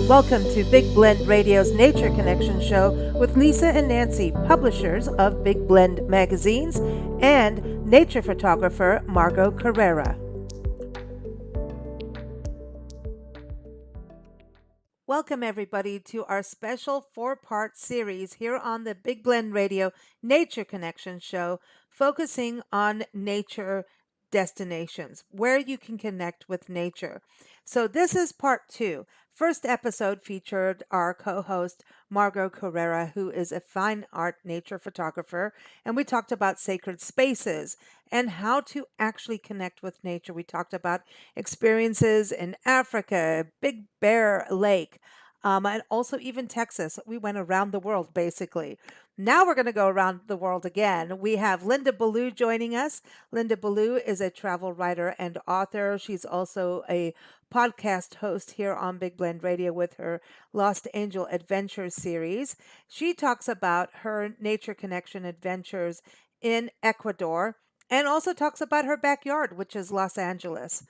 Welcome to Big Blend Radio's Nature Connection show with Lisa and Nancy, publishers of Big Blend magazines, and nature photographer Margot Carrera. Welcome, everybody, to our special 4-part series here on the Big Blend Radio Nature Connection show, focusing on nature destinations, where you can connect with nature. So this is part 2. First episode featured our co-host, Margot Carrera, who is a fine art nature photographer, and we talked about sacred spaces and how to actually connect with nature. We talked about experiences in Africa, Big Bear Lake, and also even Texas. We went around the world, basically. Now we're going to go around the world again. We have Linda Ballou joining us. Linda Ballou is a travel writer and author. She's also a podcast host here on Big Blend Radio with her Lost Angel Adventures series. She talks about her nature connection adventures in Ecuador and also talks about her backyard, which is Los Angeles.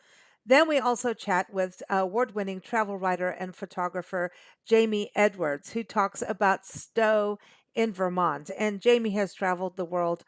Then we also chat with award-winning travel writer and photographer Jamie Edwards, who talks about Stowe in Vermont. And Jamie has traveled the world.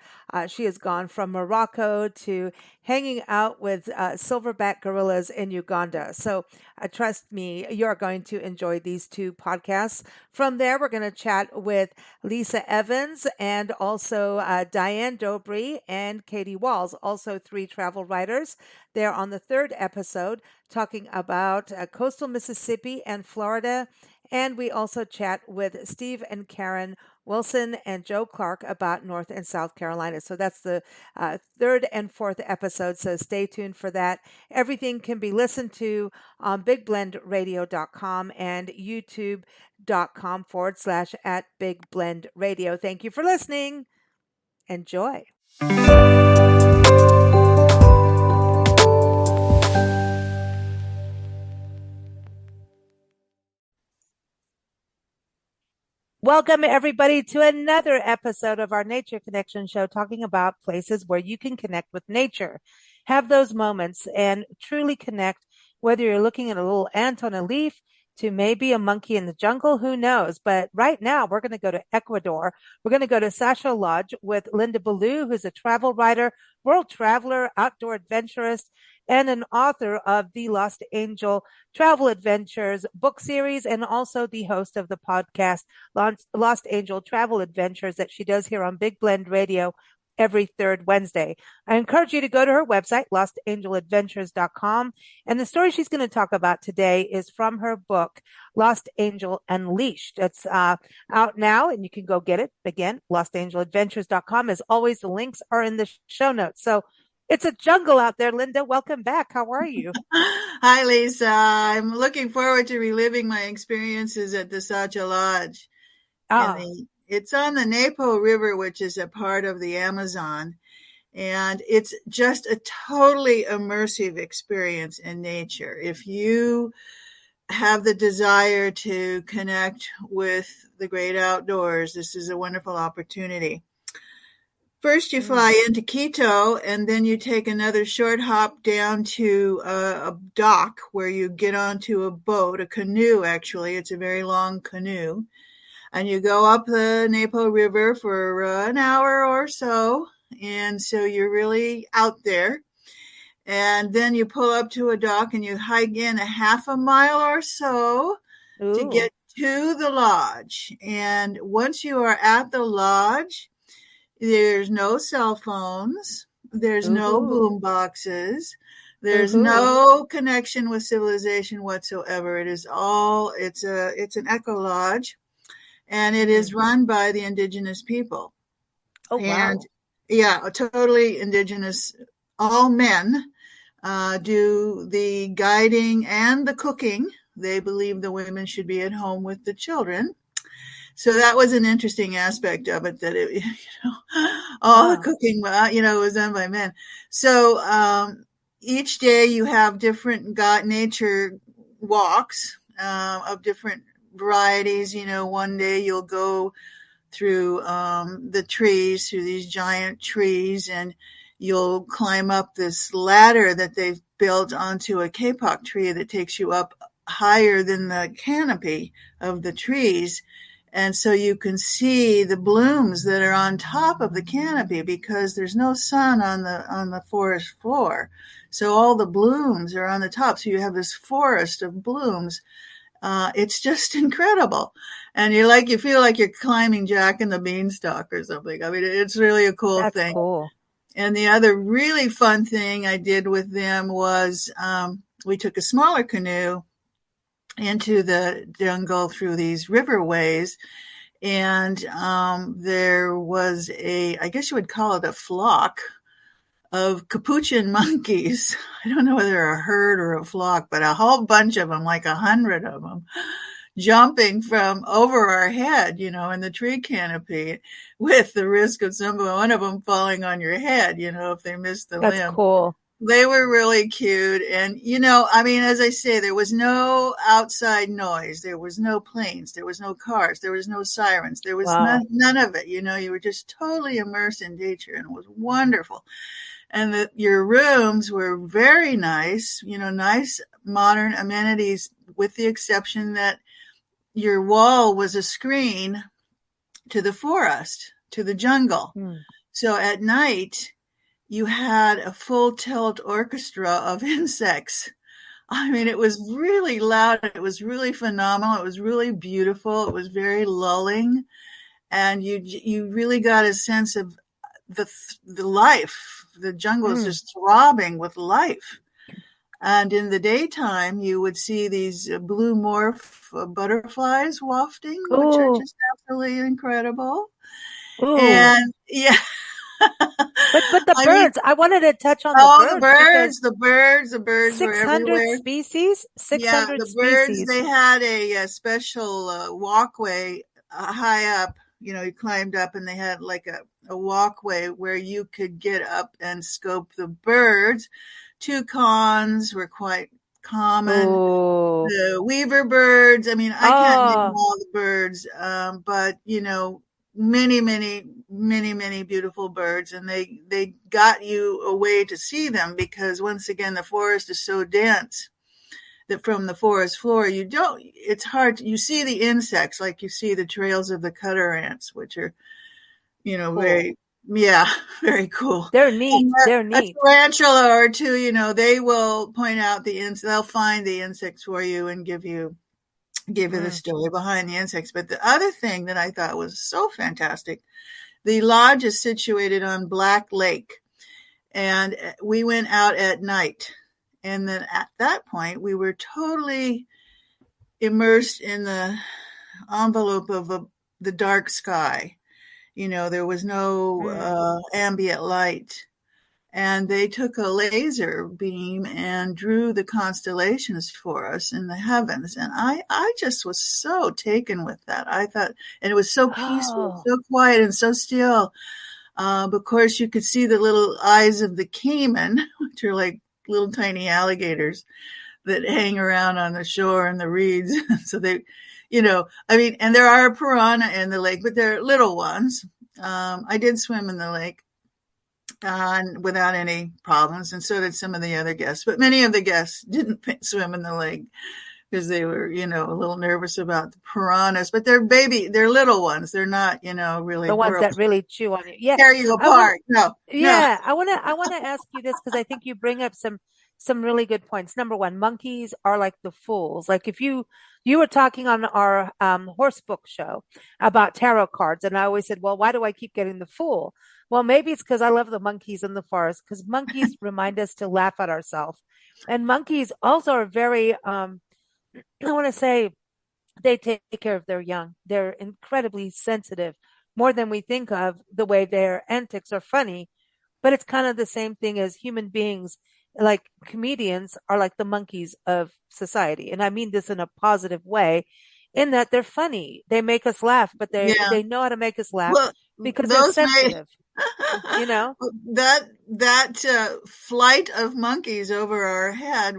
She has gone from Morocco to hanging out with silverback gorillas in Uganda. So trust me, you're going to enjoy these 2 podcasts. From there, we're going to chat with Lisa Evans and also Diane Dobry and Kathleen Walls, also 3 travel writers. They're on the 3rd episode talking about coastal Mississippi and Florida. And we also chat with Steve and Karen Wilson and Joe Clark about North and South Carolina. So that's the 3rd and 4th episode. So stay tuned for that. Everything can be listened to on bigblendradio.com and youtube.com/@bigblendradio. Thank you for listening. Enjoy. Welcome, everybody, to another episode of our Nature Connection show, talking about places where you can connect with nature, have those moments, and truly connect, whether you're looking at a little ant on a leaf to maybe a monkey in the jungle, who knows? But right now, we're going to go to Ecuador. We're going to go to Sasha Lodge with Linda Ballou, who's a travel writer, world traveler, outdoor adventurist, and an author of the Lost Angel Travel Adventures book series, and also the host of the podcast Lost Angel Travel Adventures that she does here on Big Blend Radio every 3rd Wednesday. I encourage you to go to her website, lostangeladventures.com. And the story she's going to talk about today is from her book, Lost Angel Unleashed. It's out now, and you can go get it. Again, lostangeladventures.com. As always, the links are in the show notes. So it's a jungle out there, Linda. Welcome back. How are you? Hi, Lisa. I'm looking forward to reliving my experiences at the Sacha Lodge. It's on the Napo River, which is a part of the Amazon. And it's just a totally immersive experience in nature. If you have the desire to connect with the great outdoors, this is a wonderful opportunity. First, you fly into Quito, and then you take another short hop down to a dock where you get onto a boat, a canoe, actually. It's a very long canoe. And you go up the Napo River for an hour or so. And so you're really out there. And then you pull up to a dock and you hike in a half a mile or so to get to the lodge. And once you are at the lodge, there's no cell phones. There's no boom boxes. There's no connection with civilization whatsoever. It's an eco lodge, and it is run by the indigenous people. Oh, wow. And yeah, totally indigenous. All men do the guiding and the cooking. They believe the women should be at home with the children. So that was an interesting aspect of it, that it, all the cooking, was done by men. So each day you have different nature walks of different varieties. One day you'll go through the trees, through these giant trees, and you'll climb up this ladder that they've built onto a kapok tree that takes you up higher than the canopy of the trees. And so you can see the blooms that are on top of the canopy because there's no sun on the forest floor. So all the blooms are on the top. So you have this forest of blooms. It's just incredible. And you feel like you're climbing Jack and the Beanstalk or something. I mean, it's really a cool That's thing. cool. And the other really fun thing I did with them was we took a smaller canoe into the jungle through these riverways. And there was I guess you would call it a flock of capuchin monkeys. I don't know whether they're a herd or a flock, but a whole bunch of them, like 100 of them, jumping from over our head, in the tree canopy, with the risk of one of them falling on your head, if they missed the That's limb. cool. They were really cute. And, I mean, as I say, there was no outside noise. There was no planes. There was no cars. There was no sirens. There was Wow. none of it. You were just totally immersed in nature, and it was wonderful. And your rooms were very nice, nice modern amenities, with the exception that your wall was a screen to the forest, to the jungle. So at night, you had a full tilt orchestra of insects. I mean, it was really loud. It was really phenomenal. It was really beautiful. It was very lulling. And you really got a sense of the life. The jungle is just throbbing with life. And in the daytime, you would see these blue morph butterflies wafting, which are Ooh. just absolutely incredible. Ooh. And yeah, But the I mean, birds, I wanted to touch on the birds because the birds were 600 everywhere. species, Yeah, 600 the birds, species. they had a special walkway high up. You climbed up, and they had like a walkway where you could get up and scope the birds. Toucans were quite common. Oh. The weaver birds, I mean, I can't name Oh. all the birds, but many, many, many, many beautiful birds, and they got you a way to see them because, once again, the forest is so dense that from the forest floor it's hard you see the insects, like you see the trails of the cutter ants, which are Cool. very, yeah, very cool. They're And neat. They're a neat. tarantula or two, they will point out they'll find the insects for you and give you the Mm. story behind the insects. But the other thing that I thought was so fantastic, the lodge is situated on Black Lake, and we went out at night. And then at that point, we were totally immersed in the envelope of the dark sky. There was no Mm. ambient light. And they took a laser beam and drew the constellations for us in the heavens. And I just was so taken with that. I thought, and it was so peaceful, Oh. so quiet, and so still. Of course, you could see the little eyes of the caiman, which are like little tiny alligators that hang around on the shore and the reeds. So I mean, and there are piranha in the lake, but they're little ones. I did swim in the lake without any problems, and so did some of the other guests. But many of the guests didn't swim in the lake because they were, a little nervous about the piranhas. But they're little ones. They're not, really The ones that horrible. really chew on you. Yeah. Tear you I want apart. No, no. Yeah, I want to ask you this because I think you bring up some really good points. Number one, monkeys are like the fools. Like if you were talking on our horse book show about tarot cards, and I always said, well, why do I keep getting the fool? Well, maybe it's because I love the monkeys in the forest because monkeys remind us to laugh at ourselves, and monkeys also are very I want to say they take care of their young. They're incredibly sensitive, more than we think of. The way their antics are funny, but it's kind of the same thing as human beings. Like comedians are like the monkeys of society. And I mean this in a positive way, in that they're funny. They make us laugh, but Yeah. they know how to make us laugh Well, because they're those may sensitive, you know? that flight of monkeys over our head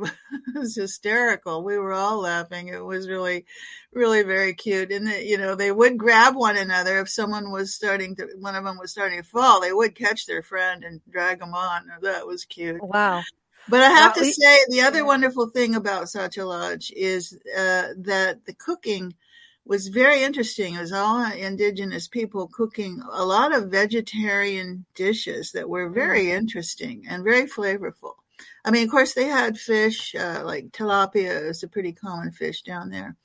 was hysterical. We were all laughing. It was really, really very cute. And they would grab one another if one of them was starting to fall. They would catch their friend and drag them on. That was cute. Wow. But I have Well, to say, the other yeah. wonderful thing about Sacha Lodge is that the cooking was very interesting. It was all indigenous people cooking a lot of vegetarian dishes that were Mm, very interesting and very flavorful. I mean, of course, they had fish like tilapia is a pretty common fish down there.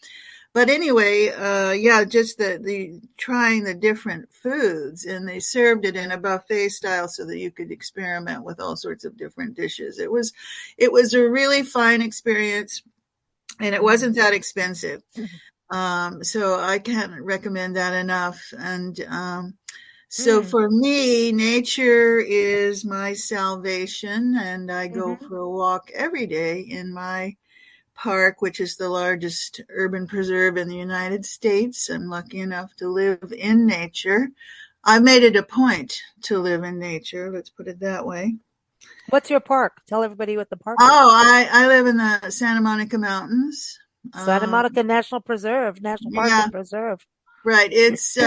But anyway, yeah, just the trying the different foods, and they served it in a buffet style so that you could experiment with all sorts of different dishes. It was a really fine experience, and it mm, wasn't that expensive. mm, So I can't recommend that enough. And so mm, for me, nature is my salvation, and I go mhm. for a walk every day in my park, which is the largest urban preserve in the United States. I'm lucky enough to live in nature. I've made it a point to live in nature, let's put it that way. What's your park? Tell everybody what the park is. Oh, I live in the Santa Monica Mountains. Santa Um, Monica National Preserve, National Park yeah, and Preserve. right. But it's,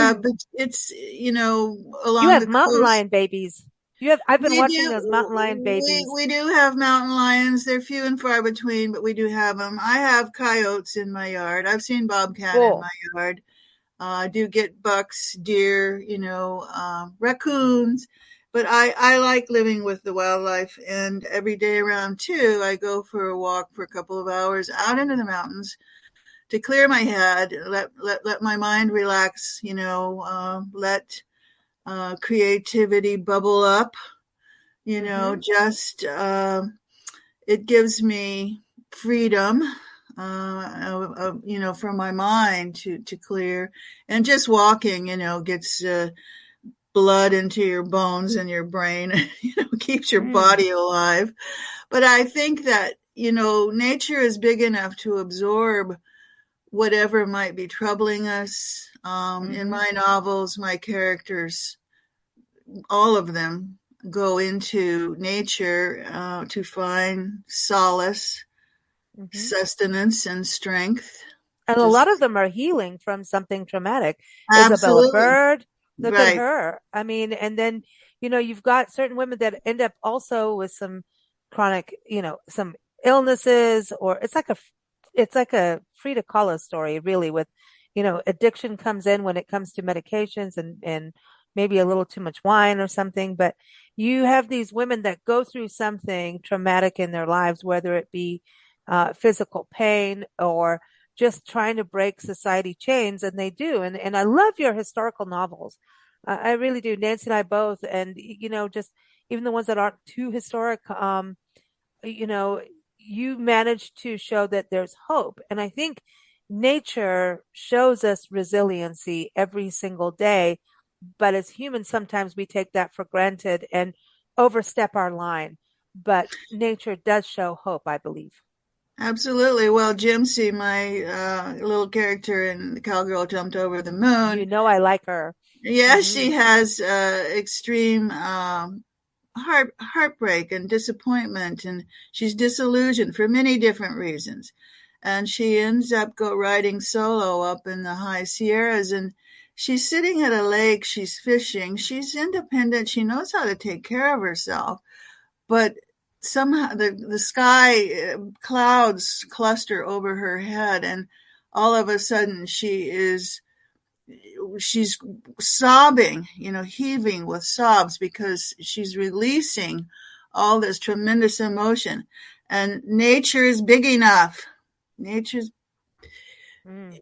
You along have the mountain coast. lion babies. I've been We watching those mountain lion do babies. we do have mountain lions. They're few and far between, but we do have them. I have coyotes in my yard. I've seen bobcat in my Cool. yard. I do get bucks, deer, raccoons, but I like living with the wildlife. And every day around two, I go for a walk for a couple of hours out into the mountains to clear my head, let my mind relax, let creativity bubble up, Hmm. just it gives me freedom, for my mind to clear, and just walking, gets blood into your bones and your brain, keeps your Mm, body alive. But I think that, nature is big enough to absorb whatever might be troubling us. In hmm. my novels, my characters, all of them, go into nature to find solace, Hmm. sustenance, and strength. And a Just lot of them are healing from something traumatic. Isabella absolutely Bird, look at right. her. I mean, and then, you've got certain women that end up also with some chronic, some illnesses, or it's like a Frida Kahlo story, really, with, addiction comes in when it comes to medications and maybe a little too much wine or something. But you have these women that go through something traumatic in their lives, whether it be physical pain or just trying to break society chains, and they do. And I love your historical novels. I really do. Nancy and I both, and just even the ones that aren't too historic. You know, you manage to show that there's hope, and I think nature shows us resiliency every single day. But as humans, sometimes we take that for granted and overstep our line. But nature does show hope, I believe. Absolutely. Well, Jimsy, my little character in The Cowgirl Jumped Over the You Moon, know, I like her. yeah, Hmm. she has extreme heartbreak and disappointment, and she's disillusioned for many different reasons. And she ends up go riding solo up in the high Sierras, and she's sitting at a lake. She's fishing. She's independent. She knows how to take care of herself, but somehow the sky clouds cluster over her head, and all of a sudden she's sobbing, heaving with sobs because she's releasing all this tremendous emotion. And nature is big enough. Nature's, Mm.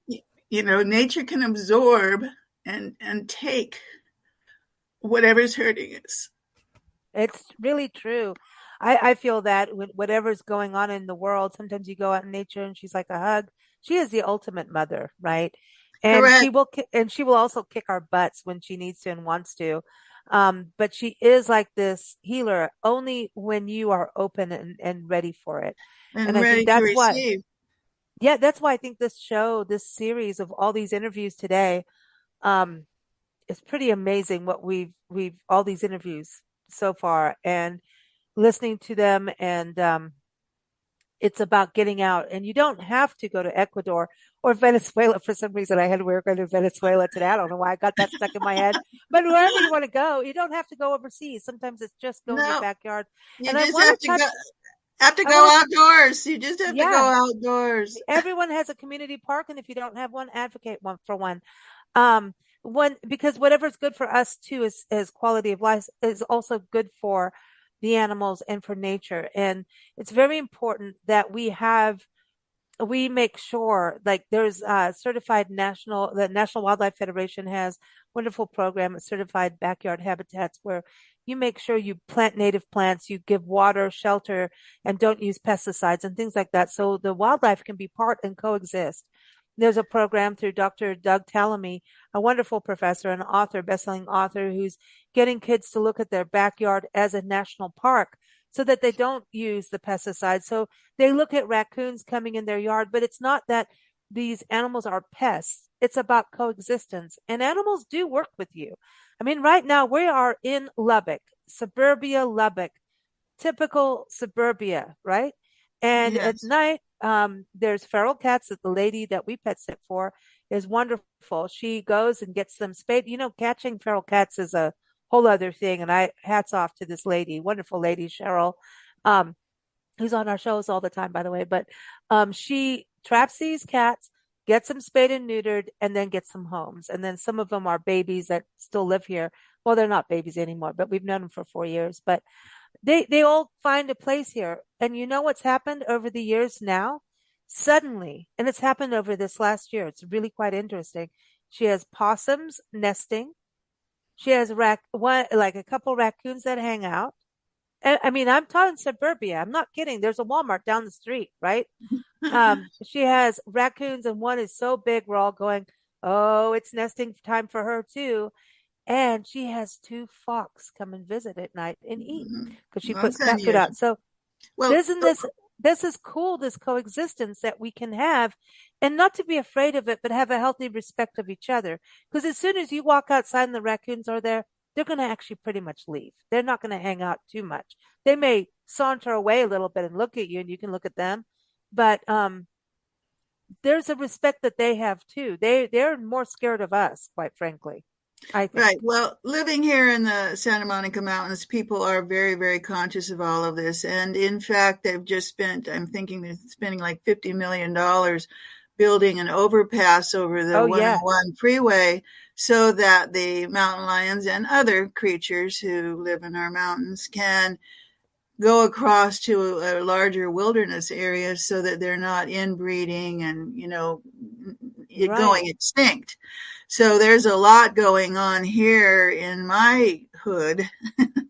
nature can absorb and take whatever's hurting us. It's really true. I feel that with whatever's going on in the world, sometimes you go out in nature and she's like a hug. She is the ultimate mother, right? And Correct. she will also kick our butts when she needs to and wants to. But she is like this healer only when you are open and ready for it. And And I think ready to that's why, receive. yeah, that's why I think this show, this series of all these interviews today, um, it's pretty amazing what we've all these interviews so far and listening to them, and it's about getting out, and you don't have to go to Ecuador or Venezuela. For some reason we were going to Venezuela today. I don't know why I got that stuck in my head, but wherever you want to go, you don't have to go overseas. Sometimes it's just go in your No, backyard. you And I just want have to to go. touch Have to I go want to, outdoors. You just have to go yeah, outdoors. everyone has a community park, and if you don't have one, advocate one for one. Um, one because whatever's good for us too is quality of life is also good for the animals and for nature. And it's very important that we make sure like there's certified the National Wildlife Federation has wonderful program of certified backyard habitats where you make sure you plant native plants, you give water, shelter, and don't use pesticides and things like that. So the wildlife can be part and coexist. There's a program through Dr. Doug Tallamy, a wonderful professor and author, bestselling author, who's getting kids to look at their backyard as a national park so that they don't use the pesticides. So they look at raccoons coming in their yard, but it's not that these animals are pests. It's about coexistence. And animals do work with you. I mean, right now we are in Lubbock, suburbia Lubbock, typical suburbia, right? And at Yes. night, there's feral cats that the lady that we pet sit for is wonderful. She goes and gets them spayed. You know, catching feral cats is a whole other thing. And I hats off to this lady, wonderful lady, Cheryl. Um, who's on our shows all the time, by the way. But she traps these cats, gets them spayed and neutered, and then gets them homes. And then some of them are babies that still live here. Well, they're not babies anymore, but we've known them for 4 years. But they all find a place here. And you know what's happened over the years now? Suddenly, and it's happened over this last year. It's really quite interesting. She has possums nesting. She has like a couple raccoons that hang out. And, I mean, I'm talking suburbia. I'm not kidding. There's a Walmart down the street, right? She has raccoons, and one is so big, we're all going, "Oh, it's nesting time for her too." And she has two fox come and visit at night and eat because she puts That's cat food out. unusual. So Well, isn't this is cool, this coexistence that we can have, and not to be afraid of it, but have a healthy respect of each other. Because as soon as you walk outside and the raccoons are there, they're going to actually pretty much leave. They're not going to hang out too much. They may saunter away a little bit and look at you, and you can look at them, but there's a respect that they have too. They're more scared of us, quite frankly, I think. right. Well, living here in the Santa Monica Mountains, people are very, very conscious of all of this. And in fact, they've just spent, I'm thinking they're spending like $50 million building an overpass over the Oh yeah, 101 freeway so that the mountain lions and other creatures who live in our mountains can go across to a larger wilderness area so that they're not inbreeding and, right. going extinct. So there's a lot going on here in my hood,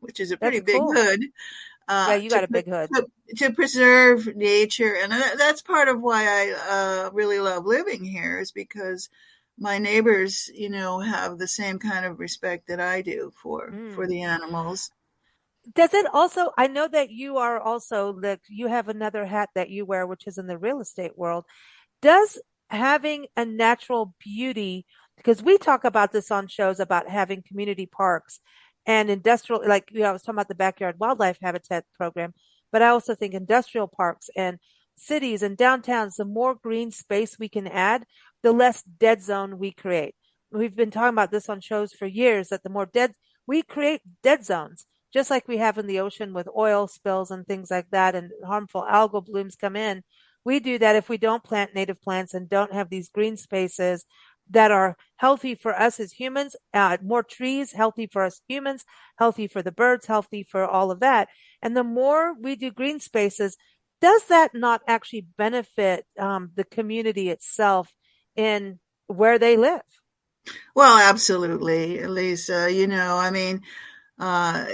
which is a pretty That's big cool. hood, Yeah, uh, you to, got a big hood. to, to preserve nature. And that's part of why I really love living here is because my neighbors, have the same kind of respect that I do for Mm. the animals. Does it also, I know that you are also, like, you have another hat that you wear, which is in the real estate world. Does having a natural beauty, because we talk about this on shows about having community parks and industrial, like, I was talking about the backyard wildlife habitat program, but I also think industrial parks and cities and downtowns, the more green space we can add, the less dead zone we create. We've been talking about this on shows for years that the more dead we create dead zones, just like we have in the ocean with oil spills and things like that, and harmful algal blooms come in. We do that if we don't plant native plants and don't have these green spaces that are healthy for us as humans, more trees, healthy for us humans, healthy for the birds, healthy for all of that. And the more we do green spaces, does that not actually benefit the community itself in where they live? Well, absolutely, Lisa. I mean, uh,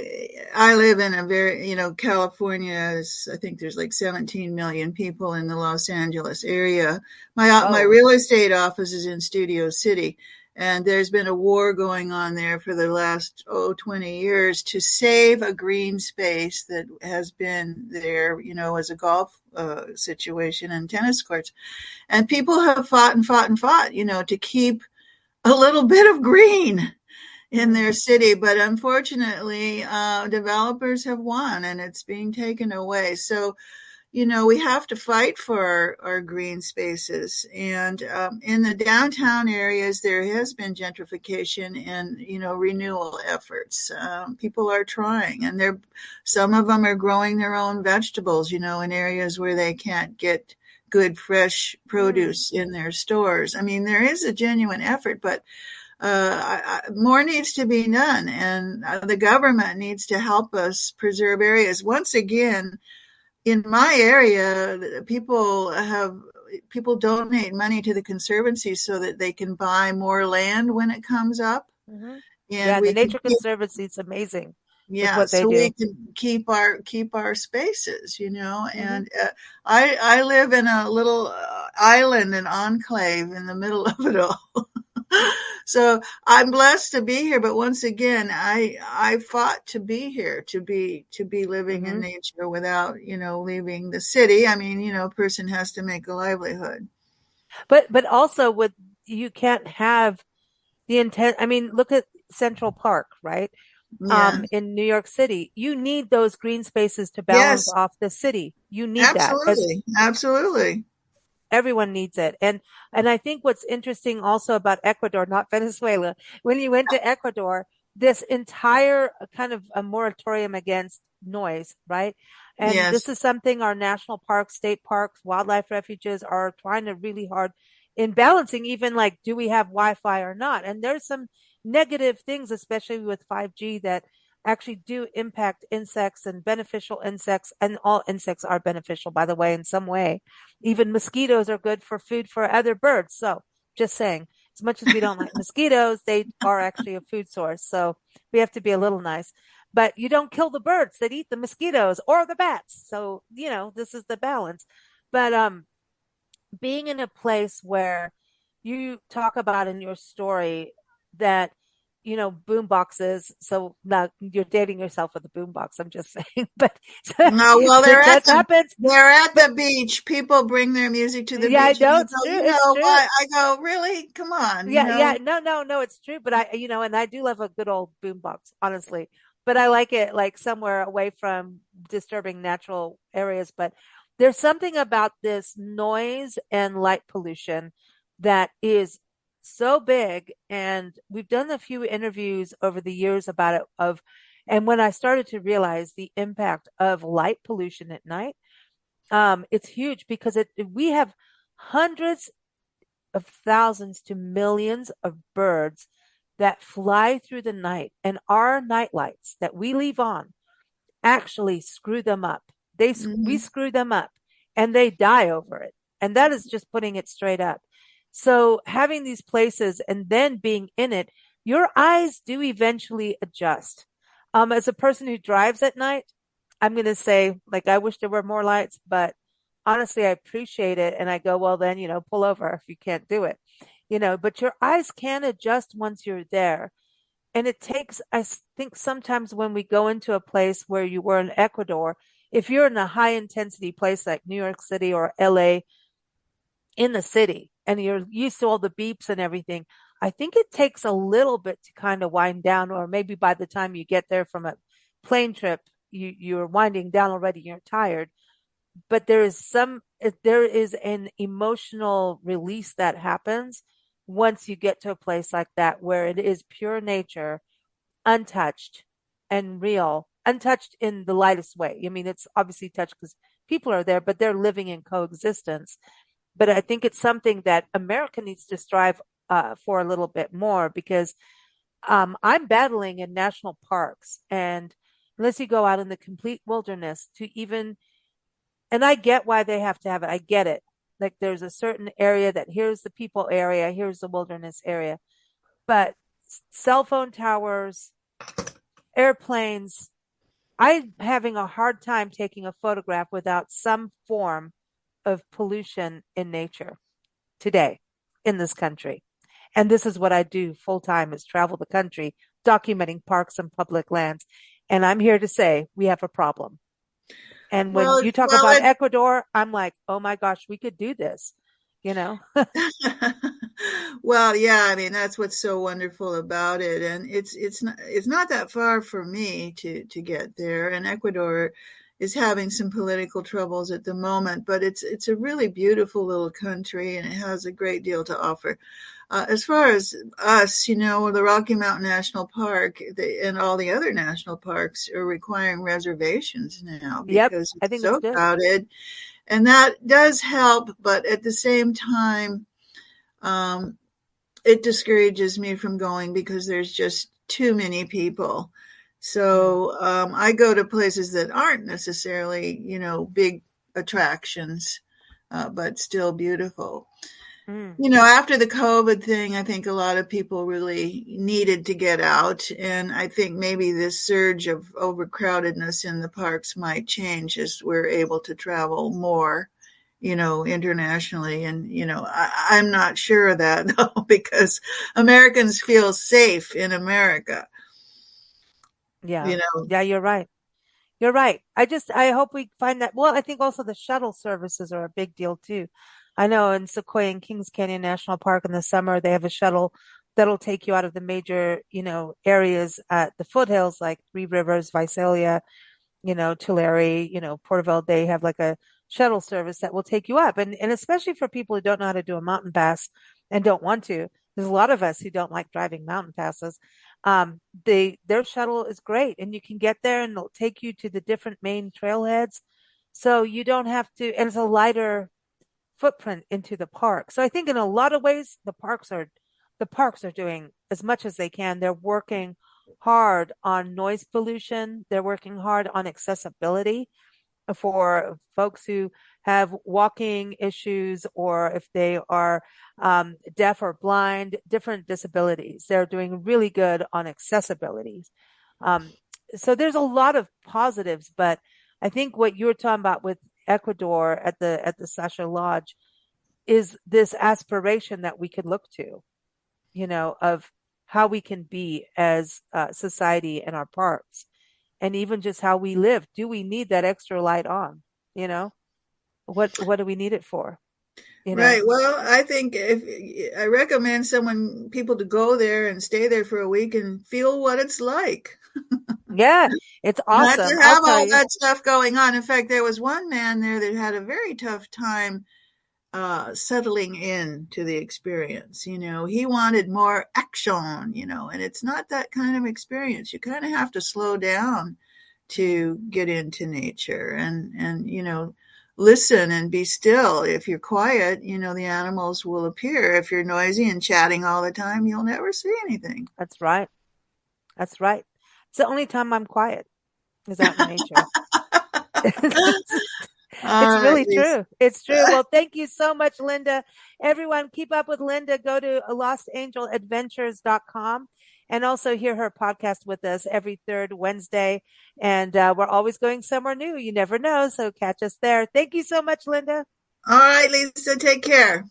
I live in a very, California is, I think there's like 17 million people in the Los Angeles area. My Oh, real estate office is in Studio City, and there's been a war going on there for the last, 20 years to save a green space that has been there, as a golf situation and tennis courts. And people have fought and fought and fought, to keep a little bit of green in mm, their city, but unfortunately, developers have won and it's being taken away. So, we have to fight for our green spaces. And in the downtown areas, there has been gentrification and, renewal efforts. People are trying, and some of them are growing their own vegetables, in areas where they can't get good fresh Mm. produce in their stores. I mean, there is a genuine effort, but more needs to be done, and the government needs to help us preserve areas. Once again, in my area, people donate money to the conservancy so that they can buy more land when it comes up, Hmm. Yeah, and and the we can Nature keep, Conservancy is amazing with yeah, what they so we do. can keep our spaces, Hmm. and I live in a little island, an enclave in the middle of it all. So I'm blessed to be here, but once again, I fought to be here, to be living in Hmm. nature without, leaving the city. I mean, a person has to make a livelihood. But also with you can't have the intent. I mean, look at Central Park, right? Yeah. In New York City, you need those green spaces to balance Yes, off the city. You need that as absolutely. Absolutely. everyone needs it. And I think what's interesting also about Ecuador, not Venezuela, when you went to Ecuador, this entire kind of a moratorium against noise, right? And Yes. this is something our national parks, state parks, wildlife refuges are trying to really hard in balancing, even like, do we have Wi-Fi or not? And there's some negative things, especially with 5G, that actually do impact insects and beneficial insects. And all insects are beneficial, by the way, in some way. Even mosquitoes are good for food for other birds. So just saying, as much as we don't like mosquitoes, they are actually a food source. So we have to be a little nice. But you don't kill the birds that eat the mosquitoes or the bats. So, this is the balance. But being in a place where you talk about in your story that boom boxes, so now you're dating yourself with a boom box, I'm just saying, but No, well, it just happens. they're at But the beach. People bring their music to the yeah, I beach, and know I it's go, true, it's true. I go, really? Come on, Yeah, no, no, no, it's true. But and I do love a good old boombox, honestly. But I like it like somewhere away from disturbing natural areas. But there's something about this noise and light pollution that is so big. And we've done a few interviews over the years about it and when I started to realize the impact of light pollution at night, it's huge because we have hundreds of thousands to millions of birds that fly through the night, and our night lights that we leave on actually screw them up. We hmm screw them up and they die over it. And that is just putting it straight up. So having these places and then being in it, your eyes do eventually adjust. As a person who drives at night, I'm going to say, like, I wish there were more lights, but honestly, I appreciate it. And I go, well, then, pull over if you can't do it, but your eyes can adjust once you're there. And it takes, I think sometimes when we go into a place where you were in Ecuador, if you're in a high intensity place like New York City or LA in the city and you're used to all the beeps and everything, I think it takes a little bit to kind of wind down, or maybe by the time you get there from a plane trip, you're winding down already, you're tired. But there is an emotional release that happens once you get to a place like that where it is pure nature, untouched and real, untouched in the lightest way. I mean, it's obviously touched because people are there, but they're living in coexistence. But I think it's something that America needs to strive for a little bit more because I'm battling in national parks. And unless you go out in the complete wilderness to even, and I get why they have to have it, I get it. Like there's a certain area that here's the people area, here's the wilderness area. But cell phone towers, airplanes, I'm having a hard time taking a photograph without some form of pollution in nature today in this country. And this is what I do full time is travel the country, documenting parks and public lands. And I'm here to say we have a problem. And when Well, you talk well, about Ecuador, I'm like, oh my gosh, we could do this, you know? well, yeah. I mean, that's what's so wonderful about it, and it's not that far for me to get there. And Ecuador is having some political troubles at the moment, but it's a really beautiful little country, and it has a great deal to offer. As far as us, the Rocky Mountain National Park and all the other national parks are requiring reservations now Yep, because I it's think it's so good. crowded. And that does help, but at the same time, um, it discourages me from going because there's just too many people. Mm. So I go to places that aren't necessarily, big attractions, but still beautiful. Mm. After the COVID thing, I think a lot of people really needed to get out. And I think maybe this surge of overcrowdedness in the parks might change as we're able to travel more, internationally. And, I'm not sure of that though, because Americans feel safe in America, Yeah. you know. Yeah, you're right. You're right. I hope we find that. Well, I think also the shuttle services are a big deal too. I know in Sequoia and Kings Canyon National Park in the summer, they have a shuttle that'll take you out of the major, areas at the foothills like Three Rivers, Visalia, Tulare, Porterville. They have like a shuttle service that will take you up. And especially for people who don't know how to do a mountain pass and don't want to, there's a lot of us who don't like driving mountain passes. Their shuttle is great and you can get there and they'll take you to the different main trailheads. So you don't have to, and it's a lighter footprint into the park. So I think in a lot of ways, the parks are doing as much as they can. They're working hard on noise pollution. They're working hard on accessibility for folks who have walking issues or if they are deaf or blind, different disabilities. They're doing really good on accessibility. Um, so there's a lot of positives, but I think what you were talking about with Ecuador at the Sasha Lodge is this aspiration that we can look to, of how we can be as society in our parks and even just how we live. Do we need that extra light on? You know, what do we need it for? You know, Right. Well, I think if I recommend people to go there and stay there for a week and feel what it's like. yeah, it's Not awesome. to I'll have tell all you, that stuff going on. In fact, there was one man there that had a very tough time settling in to the experience. He wanted more action, and it's not that kind of experience. You kind of have to slow down to get into nature and listen and be still. If you're quiet, the animals will appear. If you're noisy and chatting all the time, you'll never see anything. that's right. That's right. It's the only time I'm quiet is out in nature. All It's right, really Lisa. true. It's true. Well, thank you so much, Linda. Everyone, keep up with Linda. Go to lostangeladventures.com and also hear her podcast with us every third Wednesday. And we're always going somewhere new. You never know. So catch us there. Thank you so much, Linda. All right, Lisa, take care.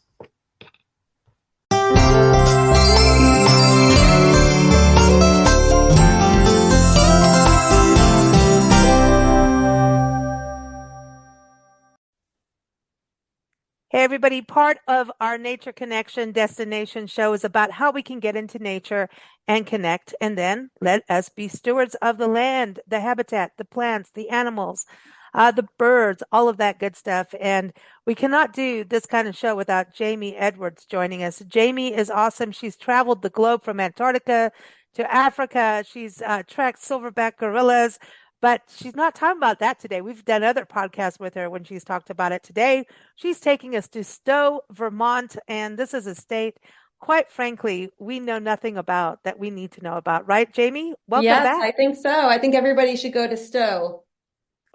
Hey, everybody. Part of our Nature Connection destination show is about how we can get into nature and connect, and then let us be stewards of the land, the habitat, the plants, the animals, the birds, all of that good stuff. And we cannot do this kind of show without Jamie Edwards joining us. Jamie is awesome. She's traveled the globe from Antarctica to Africa. She's tracked silverback gorillas. But she's not talking about that today. We've done other podcasts with her when she's talked about it. Today, she's taking us to Stowe, Vermont, and this is a state, quite frankly, we know nothing about that we need to know about. Right, Jamie? Welcome Yes, I back. think so. I think everybody should go to Stowe.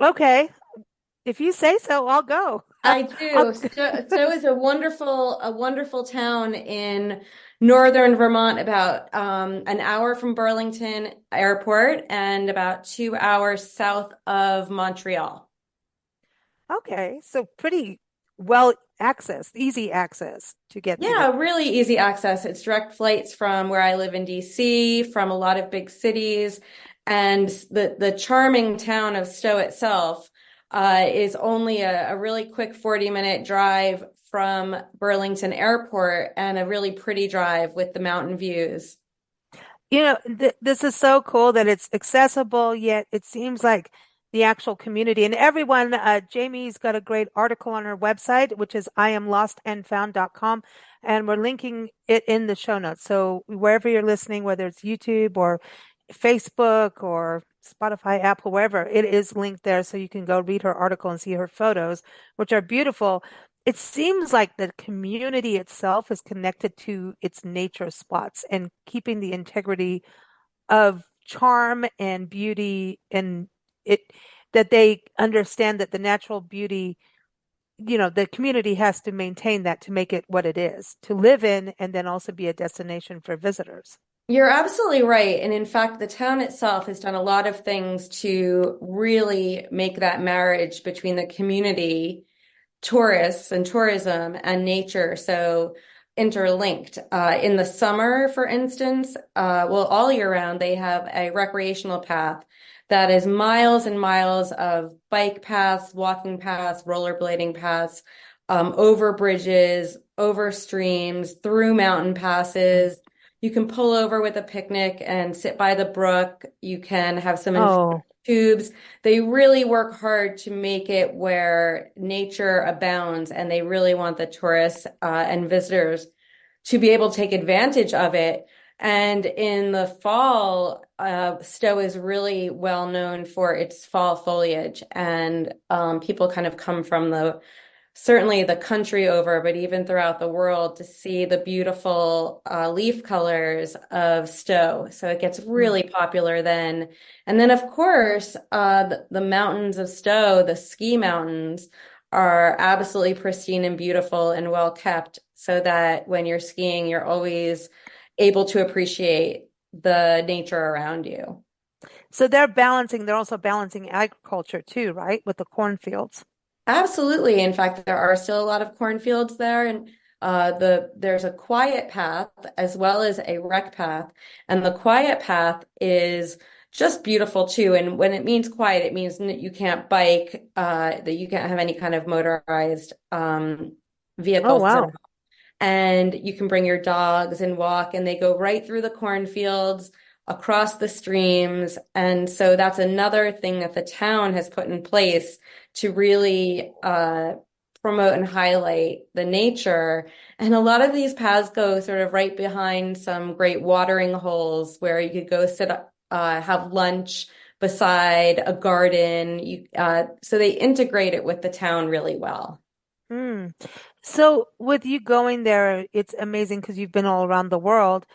Okay, if you say so, I'll go. I do. I'll, Stowe is a wonderful town in northern Vermont, about an hour from Burlington Airport and about 2 hours south of Montreal. okay, so pretty well accessed, easy access to get to. Yeah, really easy access. It's direct flights from where I live in DC, from a lot of big cities, and the charming town of Stowe itself is only a really quick 40-minute drive from Burlington Airport and a really pretty drive with the mountain views. This is so cool that it's accessible, yet it seems like the actual community. And everyone, Jamie's got a great article on her website, which is iamlostandfound.com. And we're linking it in the show notes. So wherever you're listening, whether it's YouTube or Facebook or Spotify, Apple, wherever, it is linked there. So you can go read her article and see her photos, which are beautiful. It seems like the community itself is connected to its nature spots and keeping the integrity of charm and beauty, and it that they understand that the natural beauty, the community has to maintain that to make it what it is, to live in and then also be a destination for visitors. You're absolutely right. And in fact, the town itself has done a lot of things to really make that marriage between the community, tourists and tourism, and nature so interlinked. In the summer, for instance, well, all year round, they have a recreational path that is miles and miles of bike paths, walking paths, rollerblading paths, over bridges, over streams, through mountain passes. You can pull over with a picnic and sit by the brook. You can have some Oh, tubes. They really work hard to make it where nature abounds, and they really want the tourists and visitors to be able to take advantage of it. And in the fall, Stowe is really well known for its fall foliage, and people kind of come from certainly the country over, but even throughout the world to see the beautiful leaf colors of Stowe. So it gets mm. really popular then. And then, of course, the mountains of Stowe, the ski mountains, are absolutely pristine and beautiful and well kept, so that when you're skiing, you're always able to appreciate the nature around you. So they're also balancing agriculture too, right? With the cornfields. Absolutely. In fact, there are still a lot of cornfields there, and there's a quiet path as well as a rec path, and the quiet path is just beautiful too. And when it means quiet, it means that you can't bike, that you can't have any kind of motorized Oh, vehicles at all. wow. And you can bring your dogs and walk, and they go right through the cornfields, across the streams. And so that's another thing that the town has put in place to really promote and highlight the nature. And a lot of these paths go sort of right behind some great watering holes where you could go sit up, have lunch beside a garden. So they integrate it with the town really well. Mm. So with you going there, it's amazing because you've been all around the world.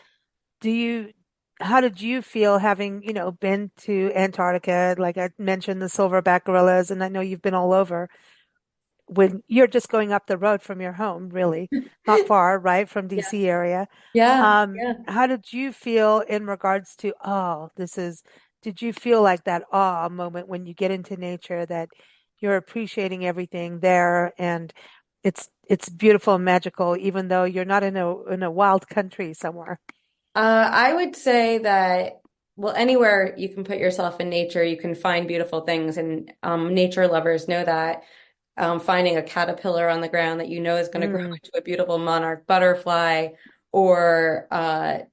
Do you, how did you feel having, been to Antarctica? Like I mentioned, the silverback gorillas, and I know you've been all over when you're just going up the road from your home, really, not far, right, from Yeah. DC area. Yeah. Yeah. How did you feel in regards to, did you feel like that awe moment when you get into nature that you're appreciating everything there and it's beautiful and magical, even though you're not in a wild country somewhere? I would say that, well, anywhere you can put yourself in nature, you can find beautiful things, and nature lovers know that. Finding a caterpillar on the ground that you know is going to grow Mm. into a beautiful monarch butterfly, or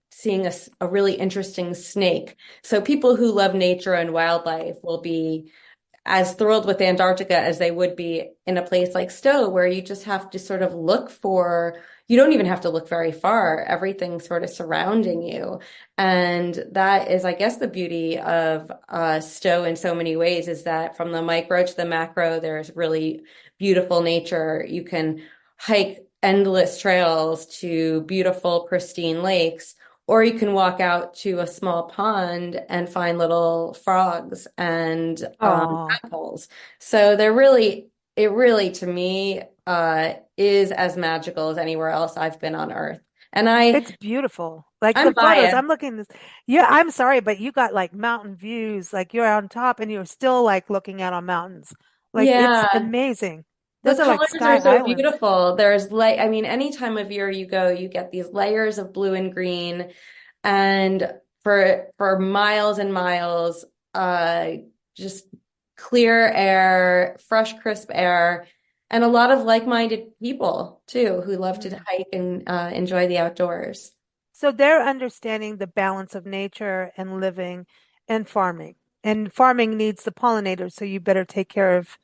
seeing a really interesting snake. So people who love nature and wildlife will be as thrilled with Antarctica as they would be in a place like Stowe, where you just have to sort of you don't even have to look very far. Everything's sort of surrounding you. And that is, I guess, the beauty of Stowe in so many ways, is that from the micro to the macro, there's really beautiful nature. You can hike endless trails to beautiful, pristine lakes, or you can walk out to a small pond and find little frogs and Oh, tadpoles. So it really, to me, is as magical as anywhere else I've been on Earth. And it's beautiful. Like the I'm photos, biased. I'm looking this. Yeah, I'm sorry, but you got like mountain views, like you're on top and you're still like looking out on mountains. Like it's Yeah, amazing. the Those are like colors are sky so islands. beautiful. I mean, any time of year you go, you get these layers of blue and green, and for miles and miles, just clear air, fresh, crisp air, and a lot of like-minded people too who love to Mm. hike and enjoy the outdoors. So they're understanding the balance of nature and living and farming. And farming needs the pollinators, so you better take care of,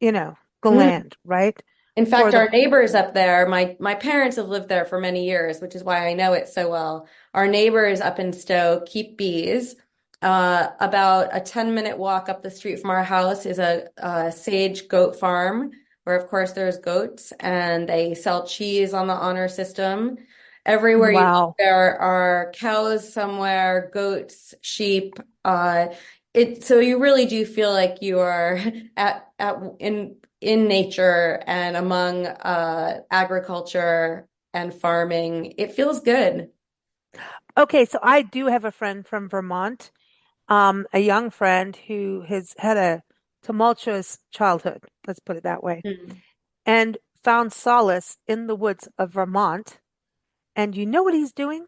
the Mm. land, right? In For fact, the our neighbors up there, my parents have lived there for many years, which is why I know it so well. Our neighbors up in Stowe keep bees. About a 10-minute walk up the street from our house is a sage goat farm, where of course there's goats, and they sell cheese on the honor system. Everywhere you look, Wow. there are cows somewhere, goats, sheep. So you really do feel like you are in nature and among agriculture and farming. It feels good. Okay, so I do have a friend from Vermont, a young friend who has had a tumultuous childhood, let's put it that way, Mm. and found solace in the woods of Vermont. And you know what he's doing?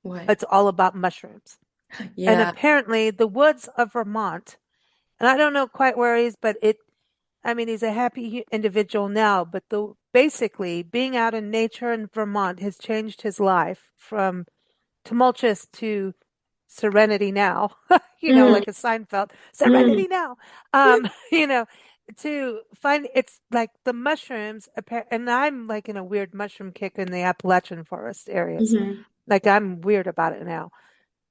What? It's all about mushrooms. And Yeah. apparently, the woods of Vermont, and I don't know quite where he is, but I mean, he's a happy individual now, but basically being out in nature in Vermont has changed his life from tumultuous to serenity now, Mm. like a Seinfeld, Mm. serenity now. Um, you know, to find it's like the mushrooms, and I'm like in a weird mushroom kick in the Appalachian forest areas. Mhm. Like I'm weird about it now.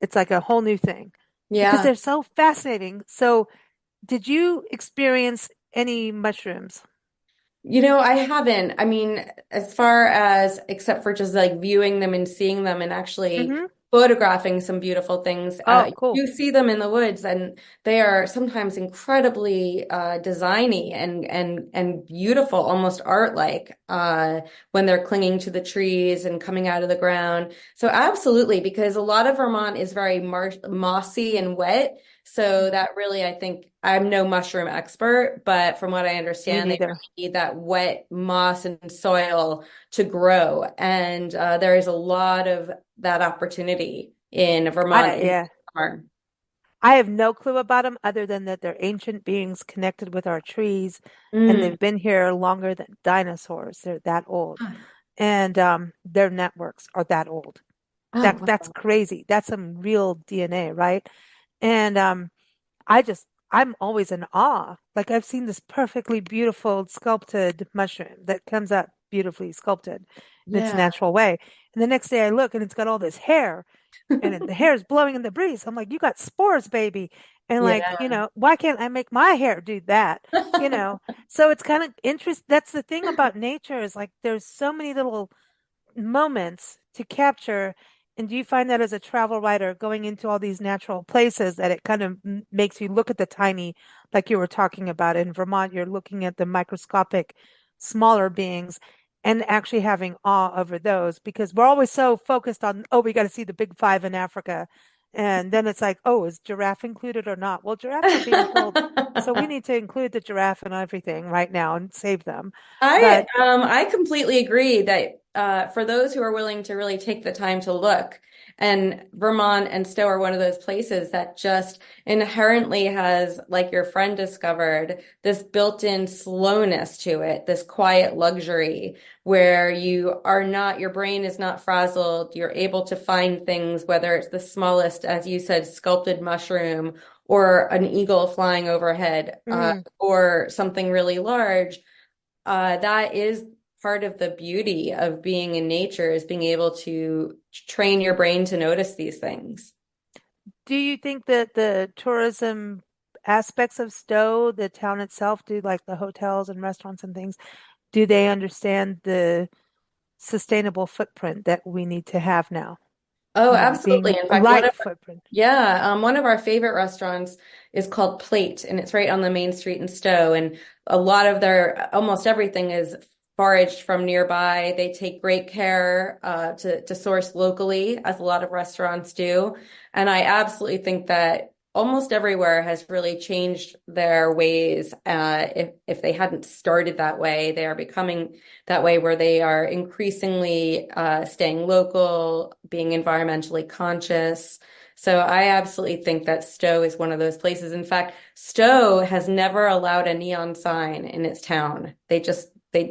It's like a whole new thing because Yeah. they're so fascinating. So, did you experience any mushrooms? I haven't. I mean, as far as except for just like viewing them and seeing them and actually Mm-hmm. photographing some beautiful things, Oh, cool. you see them in the woods, and they are sometimes incredibly designy and beautiful, almost art-like, when they're clinging to the trees and coming out of the ground. So absolutely, because a lot of Vermont is very mossy and wet. So Mm, that really, I think, I'm no mushroom expert, but from what I me understand, they neither. need that wet moss and soil to grow. And there is a lot of that opportunity in Vermont in Yeah. summer. I have no clue about them other than that they're ancient beings connected with our trees, and Mm. they've been here longer than dinosaurs. They're that old, and their networks are that old. Oh, That's wow. crazy. That's some real DNA, right? And I'm always in awe. Like I've seen this perfectly beautiful sculpted mushroom that comes out beautifully sculpted in its Yeah. natural way, and the next day I look and it's got all this hair and the hair is blowing in the breeze. I'm like, you got spores, baby. And like, Yeah. why can't I make my hair do that? You know, so it's kind of interest. That's the thing about nature is like there's so many little moments to capture. And do you find that as a travel writer going into all these natural places that it kind of makes you look at the tiny, like you were talking about in Vermont, you're looking at the microscopic, smaller beings and actually having awe over those because we're always so focused on, oh, we got to see the big five in Africa. And then it's like, oh, is giraffe included or not? Well, giraffes are being killed. So we need to include the giraffe in everything right now and save them. I But I completely agree that for those who are willing to really take the time to look, and Vermont and Stowe are one of those places that just inherently has, like your friend discovered, this built-in slowness to it, this quiet luxury where your brain is not frazzled, you're able to find things, whether it's the smallest, as you said, sculpted mushroom or an eagle flying overhead, mm, or something really large. That is part of the beauty of being in nature is being able to train your brain to notice these things. do you think that the tourism aspects of Stowe, the town itself, do like the hotels and restaurants and things, do they understand the sustainable footprint that we need to have now? Oh, Being absolutely. In a fact, light footprint. one of our favorite restaurants is called Plate, and it's right on the main street in Stowe. And a lot of almost everything is foraged from nearby. They take great care to source locally, as a lot of restaurants do. And I absolutely think that almost everywhere has really changed their ways. If they hadn't started that way, they are becoming that way where they are increasingly staying local, being environmentally conscious. So I absolutely think that Stowe is one of those places. In fact, Stowe has never allowed a neon sign in its town. They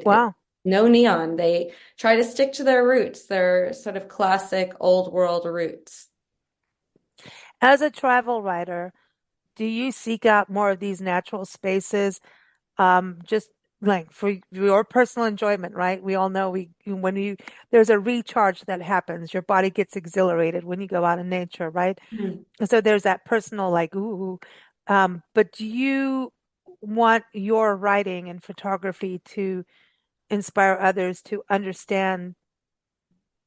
Wow. no neon. They try to stick to their roots, their sort of classic old world roots. As a travel writer, do you seek out more of these natural spaces, just like for your personal enjoyment, right? We all know there's a recharge that happens. Your body gets exhilarated when you go out in nature, right? Mm. And so there's that personal like, ooh. But do you want your writing and photography to inspire others to understand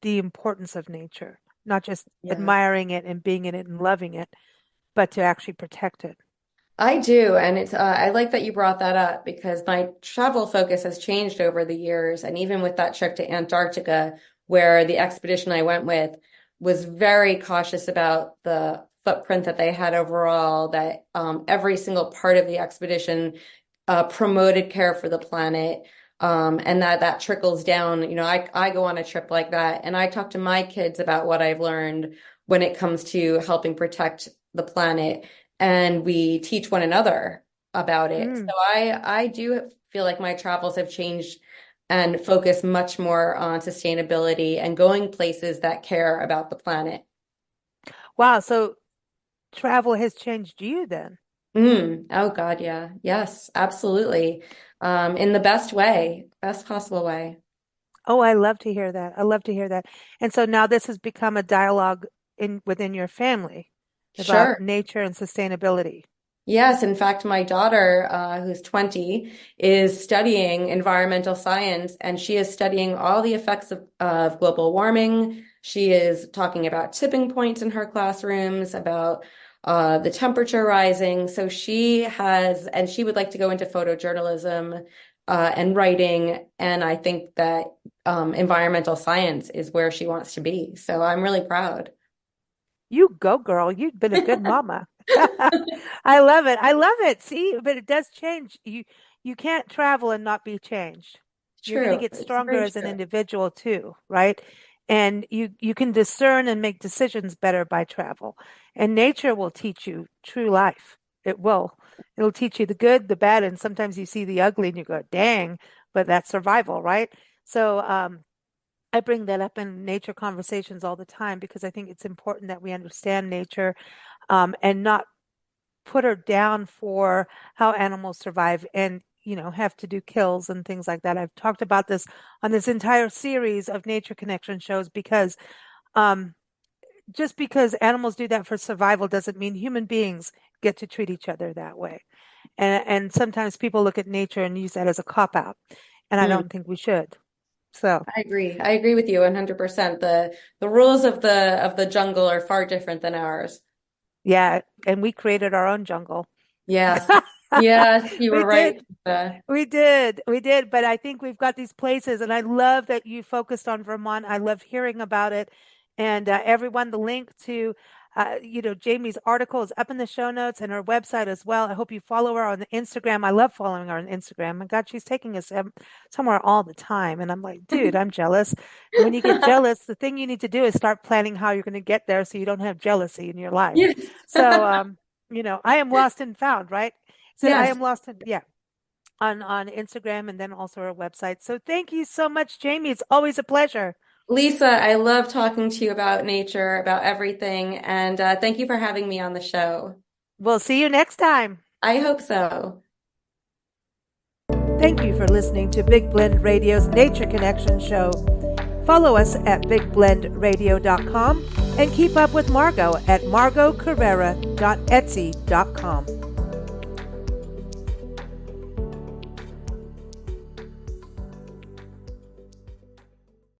the importance of nature, not just Yeah. admiring it and being in it and loving it, but to actually protect it? I do, and it's I like that you brought that up because my travel focus has changed over the years, and even with that trip to Antarctica, where the expedition I went with was very cautious about the footprint that they had overall, that every single part of the expedition promoted care for the planet, and that trickles down. You know, I go on a trip like that, and I talk to my kids about what I've learned when it comes to helping protect the planet, and we teach one another about it. So Mm. I do feel like my travels have changed and focus much more on sustainability and going places that care about the planet. Wow. So travel has changed you then. Oh God, yeah. Yes, absolutely. In the best way, best possible way. Oh, I love to hear that. I love to hear that. And so now this has become a dialogue within your family about Sure. nature and sustainability. Yes, in fact, my daughter, who's 20, is studying environmental science, and she is studying all the effects of global warming. She is talking about tipping points in her classrooms, about the temperature rising. So and she would like to go into photojournalism and writing, and I think that environmental science is where she wants to be. So I'm really proud. You go, girl. You've been a good mama. I love it. I love it. See, but it does change. You can't travel and not be changed. You're going to True. get It's stronger very as an true. individual too, right? And you can discern and make decisions better by travel. And nature will teach you true life. It will. It'll teach you the good, the bad, and sometimes you see the ugly and you go, "Dang," but that's survival, right? So, I bring that up in nature conversations all the time because I think it's important that we understand nature, and not put her down for how animals survive and have to do kills and things like that. I've talked about this on this entire series of nature connection shows because um, just because animals do that for survival doesn't mean human beings get to treat each other that way. And sometimes people look at nature and use that as a cop out, and I Mm. don't think we should. So. I agree. I agree with you 100%. The rules of the jungle are far different than ours. Yeah, and we created our own jungle. Yes. Yes, you We were right. did. We did. We did. But I think we've got these places, and I love that you focused on Vermont. I love hearing about it. And everyone, the link to, Jamie's article is up in the show notes and her website as well. I hope you follow her on Instagram. I love following her on Instagram. My God, she's taking us somewhere all the time. And I'm like, dude, I'm jealous. And when you get jealous, the thing you need to do is start planning how you're going to get there so you don't have jealousy in your life. Yes. So, I am lost and found, right? Said I Yes. am lost and yeah, on Instagram and then also our website. So thank you so much, Jamie. It's always a pleasure. Lisa, I love talking to you about nature, about everything, and thank you for having me on the show. We'll see you next time. I hope so. Thank you for listening to Big Blend Radio's Nature Connection show. Follow us at bigblendradio.com and keep up with Margot at margotcarrera.etsy.com.